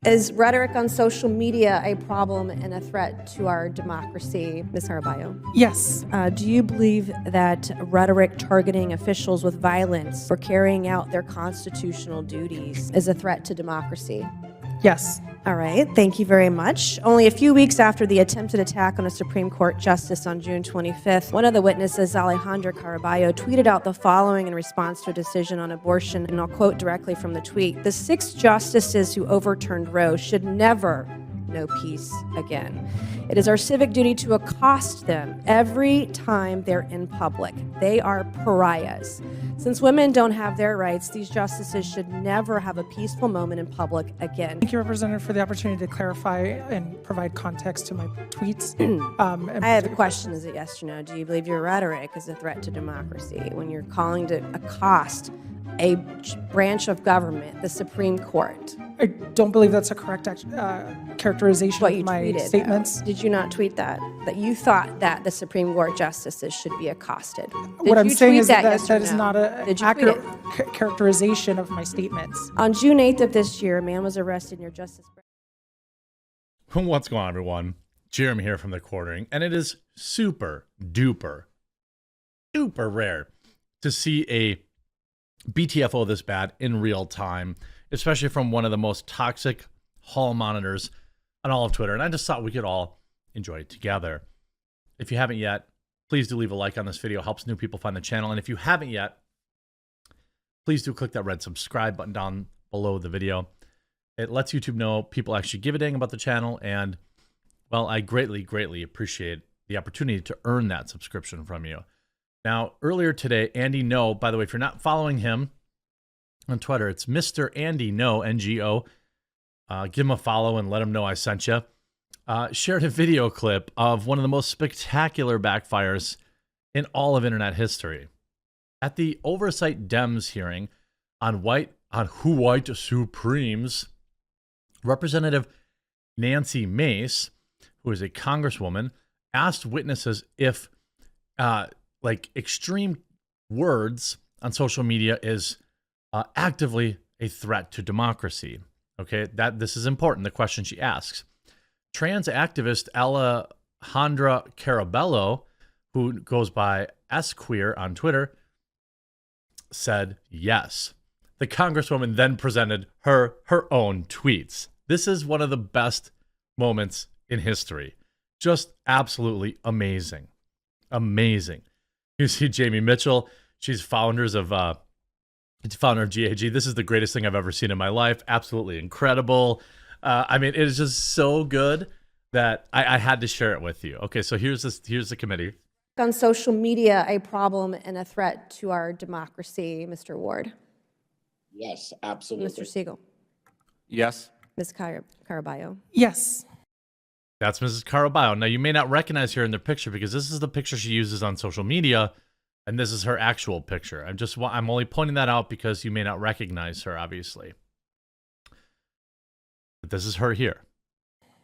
Is rhetoric on social media a problem and a threat to our democracy? Ms. Caraballo. Yes. Do you believe that rhetoric targeting officials with violence for carrying out their constitutional duties is a threat to democracy? Yes. All right, thank you very much. Only a few weeks after the attempted attack on a Supreme Court justice on June 25th, one of the witnesses, Alejandra Caraballo, tweeted out the following in response to a decision on abortion, and I'll quote directly from the tweet: "The 6 justices who overturned Roe should never know peace again. It is our civic duty to accost them every time they're in public. They are pariahs. Since women don't have their rights, these justices should never have a peaceful moment in public again." Thank you, Representative, for the opportunity to clarify and provide context to my tweets. I have a question. Is it yes or no? Do you believe your rhetoric is a threat to democracy when you're calling to accost a branch of government, the Supreme Court? I don't believe that's a correct characterization What of you my tweeted, statements. though. Did you not tweet that? That you thought that the Supreme Court justices should be accosted? Did What I'm you saying tweet is that yes or that is no? not an Did you tweet accurate it? characterization of my statements. On June 8th of this year, a man was arrested near Justice. What's going on, everyone? Jeremy here from The Quartering, and it is super duper rare to see a BTFO this bad in real time, especially from one of the most toxic hall monitors on all of Twitter. And I just thought we could all enjoy it together. If you haven't yet, please do leave a like on this video. It helps new people find the channel. And if you haven't yet, please do click that red subscribe button down below the video. It lets YouTube know people actually give a dang about the channel. And, well, I greatly appreciate the opportunity to earn that subscription from you. Now, earlier today, Andy No, by the way, if you're not following him on Twitter, it's Mr. Andy No, NGO. Give him a follow and let him know I sent you. Shared a video clip of one of the most spectacular backfires in all of internet history. At the Oversight Dems hearing on Who White Supremes, Representative Nancy Mace, who is a congresswoman, asked witnesses if extreme words on social media is actively a threat to democracy. Okay, this is important, the question she asks. Trans activist Alejandra Caraballo, who goes by squeer on Twitter, said yes. The congresswoman then presented her own tweets. This is one of the best moments in history. Just absolutely amazing. Amazing. You see Jamie Mitchell. She's founder of GAG. This is the greatest thing I've ever seen in my life. Absolutely incredible. I mean, it is just so good that I had to share it with you. Okay, so here's the committee. On social media, a problem and a threat to our democracy, Mr. Ward? Yes, absolutely. Mr. Siegel? Yes. Ms. Caraballo? Yes. That's Mrs. Caraballo. Now, you may not recognize her in the picture because this is the picture she uses on social media, and this is her actual picture. I'm only pointing that out because you may not recognize her, obviously. But this is her here.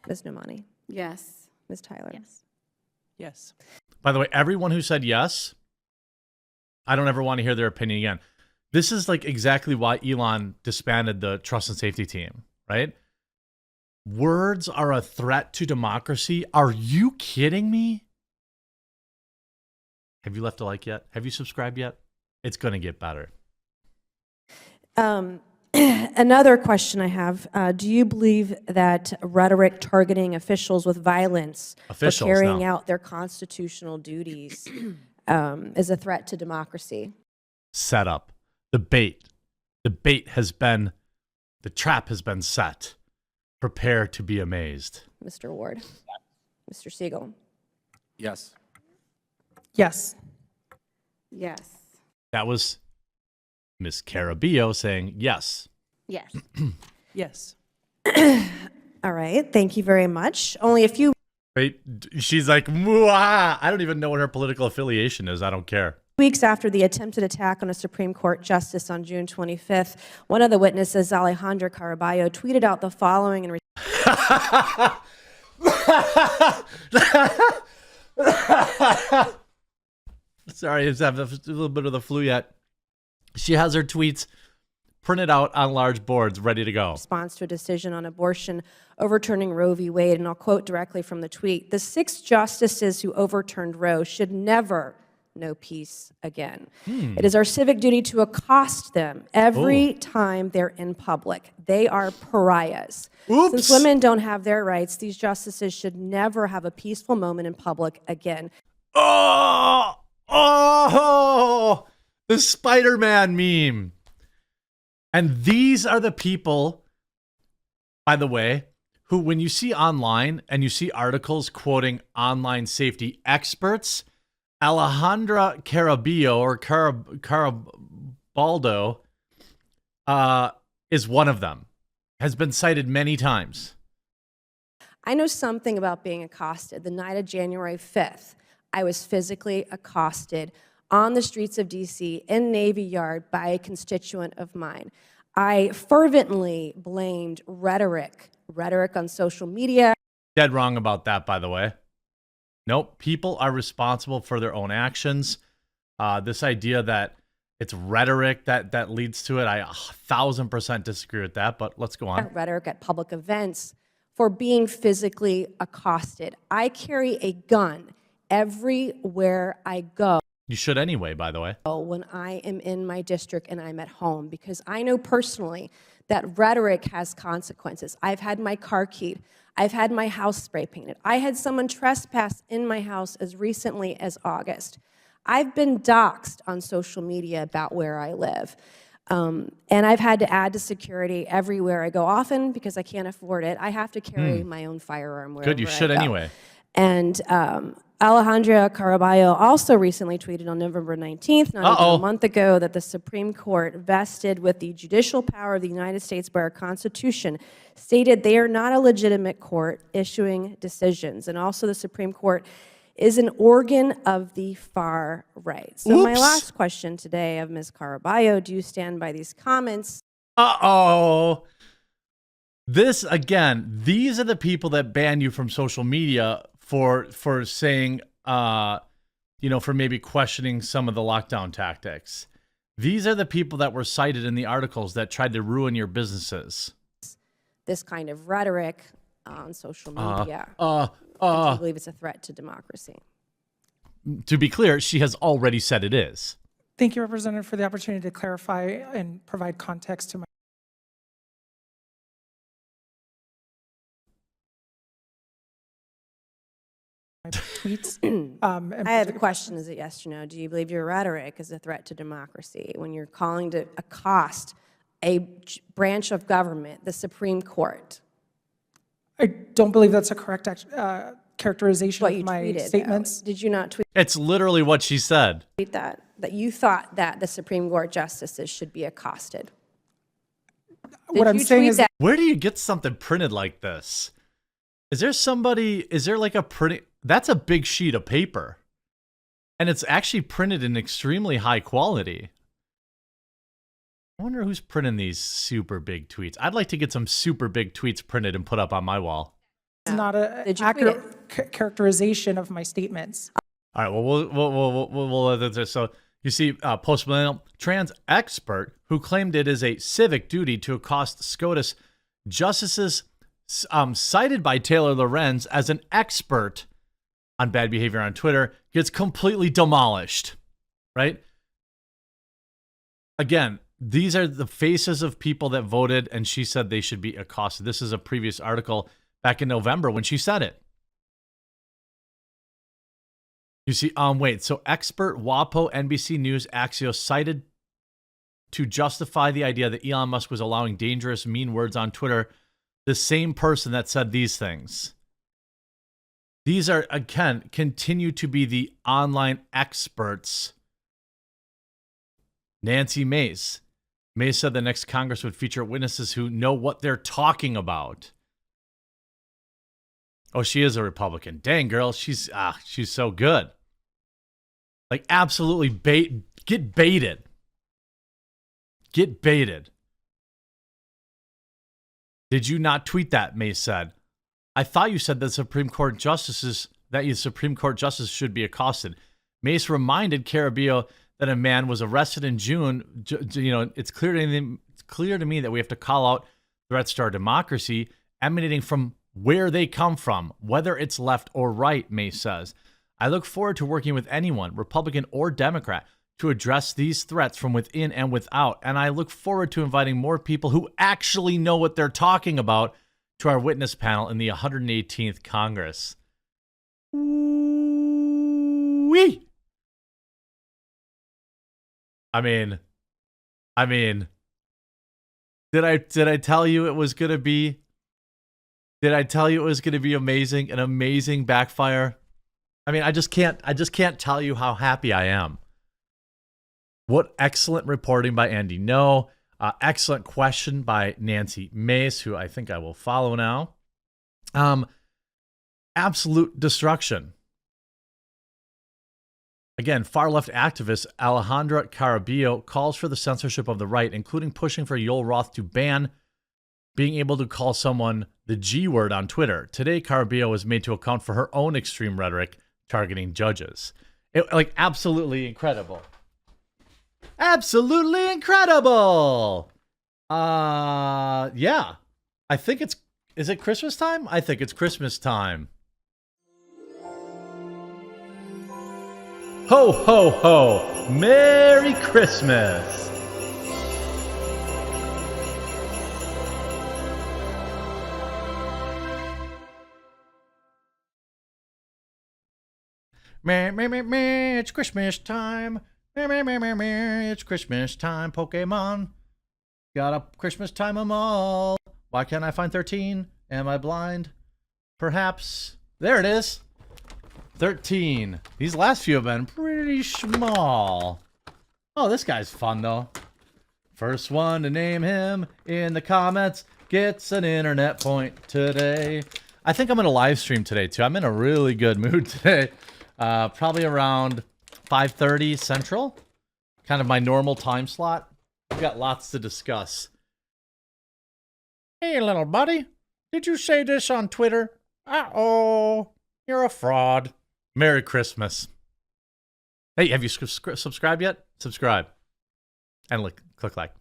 Ms. Nomani? Yes. Ms. Tyler? Yes. Yes. By the way, everyone who said yes, I don't ever want to hear their opinion again. This is like exactly why Elon disbanded the trust and safety team, right? Words are a threat to democracy. Are you kidding me? Have you left a like yet? Have you subscribed yet? It's going to get better. Another question I have, do you believe that rhetoric targeting officials with violence for carrying out their constitutional duties is a threat to democracy? Set up. The bait has been, the trap has been set. Prepare to be amazed. Mr. Ward? Mr. Siegel? Yes. Yes. Yes. That was Miss Caraballo saying yes. Yes. Yes. All right, thank you very much. Only a few Wait, she's like, Mwah! I don't even know what her political affiliation is. I don't care. weeks after the attempted attack on a Supreme Court justice on June 25th, one of the witnesses, Alejandra Caraballo, tweeted out the following in Sorry, I have a little bit of the flu yet. She has her tweets printed out on large boards, ready to go. Response to a decision on abortion overturning Roe v. Wade, and I'll quote directly from the tweet: "The 6 justices who overturned Roe should never know peace again. It is our civic duty to accost them every time they're in public. They are pariahs. Oops. Since women don't have their rights, these justices should never have a peaceful moment in public again." Oh, the Spider-Man meme. And these are the people, by the way, who, when you see online and you see articles quoting online safety experts, Alejandra Caraballo or Carabaldo is one of them, has been cited many times. I know something about being accosted. The night of January 5th, I was physically accosted on the streets of DC in Navy Yard by a constituent of mine. I fervently blamed rhetoric on social media. Dead wrong about that, by the way. Nope, people are responsible for their own actions. This idea that it's rhetoric that leads to it, I 1,000% disagree with that, but let's go on. Rhetoric at public events for being physically accosted. I carry a gun everywhere I go. You should anyway, by the way. When I am in my district and I'm at home, because I know personally that rhetoric has consequences. I've had my car keyed. I've had my house spray painted. I had someone trespass in my house as recently as August. I've been doxxed on social media about where I live. And I've had to add to security everywhere I go. Often, because I can't afford it, I have to carry my own firearm wherever Good, you should I go. anyway. And Alejandra Caraballo also recently tweeted on November 19th, not even a month ago, that the Supreme Court, vested with the judicial power of the United States by our Constitution, stated they are not a legitimate court issuing decisions. And also the Supreme Court is an organ of the far right. So my last question today of Ms. Caraballo: do you stand by these comments? This, again, these are the people that ban you from social media for saying, for maybe questioning some of the lockdown tactics. These are the people that were cited in the articles that tried to ruin your businesses. This kind of rhetoric on social media. Do you believe it's a threat to democracy? To be clear, she has already said it is. Thank you, Representative, for the opportunity to clarify and provide context to my tweets. I have a question: is it yes or no? Do you believe your rhetoric is a threat to democracy when you're calling to accost a branch of government, the Supreme Court? I don't believe that's a correct characterization What of you my tweeted, statements. though. Did you not tweet It's literally what she said. that you thought that the Supreme Court justices should be accosted? What I'm you saying tweet is that? Where do you get something printed like this? Is there like a printing? That's a big sheet of paper. And it's actually printed in extremely high quality. I wonder who's printing these super big tweets. I'd like to get some super big tweets printed and put up on my wall. it's not an Did you tweet accurate characterization of my statements. All right, well, so you see, post-millennial trans expert who claimed it is a civic duty to accost SCOTUS justices, cited by Taylor Lorenz as an expert on bad behavior on Twitter, gets completely demolished, right? Again, these are the faces of people that voted, and she said they should be accosted. This is a previous article back in November when she said it. You see, so expert WAPO NBC News Axios cited to justify the idea that Elon Musk was allowing dangerous, mean words on Twitter, the same person that said these things. These are, again, continue to be the online experts. Nancy Mace. Mace said the next Congress would feature witnesses who know what they're talking about. Oh, she is a Republican. Dang, girl, she's so good. Like, absolutely get baited. Get baited. Did you not tweet that, Mace said? I thought you said that Supreme Court justices should be accosted. Mace reminded Caraballo that a man was arrested in June. It's clear clear to me that we have to call out threats to our democracy emanating from where they come from, whether it's left or right, Mace says. I look forward to working with anyone, Republican or Democrat, to address these threats from within and without. And I look forward to inviting more people who actually know what they're talking about to our witness panel in the 118th Congress. Wee! I mean, did I tell you it was gonna be? Did I tell you it was gonna be amazing? An amazing backfire. I mean, I just can't tell you how happy I am. What excellent reporting by Andy No. Excellent question by Nancy Mace, who I think I will follow now. Absolute destruction. Again, far-left activist Alejandra Caraballo calls for the censorship of the right, including pushing for Yoel Roth to ban being able to call someone the G word on Twitter. Today, Caraballo was made to account for her own extreme rhetoric targeting judges. Absolutely incredible. Absolutely incredible. Yeah. I think is it Christmas time? I think it's Christmas time. Ho, ho, ho. Merry Christmas. It's Christmas time. It's Christmas time, Pokemon. Got a Christmas time 'em all. Why can't I find 13? Am I blind? Perhaps. There it is. 13. These last few have been pretty small. Oh, this guy's fun, though. First one to name him in the comments gets an internet point today. I think I'm going to live stream today, too. I'm in a really good mood today. Probably around 5:30 Central. Kind of my normal time slot. We've got lots to discuss. Hey, little buddy. Did you say this on Twitter? Uh-oh. You're a fraud. Merry Christmas. Hey, have you subscribed yet? Subscribe. And click like.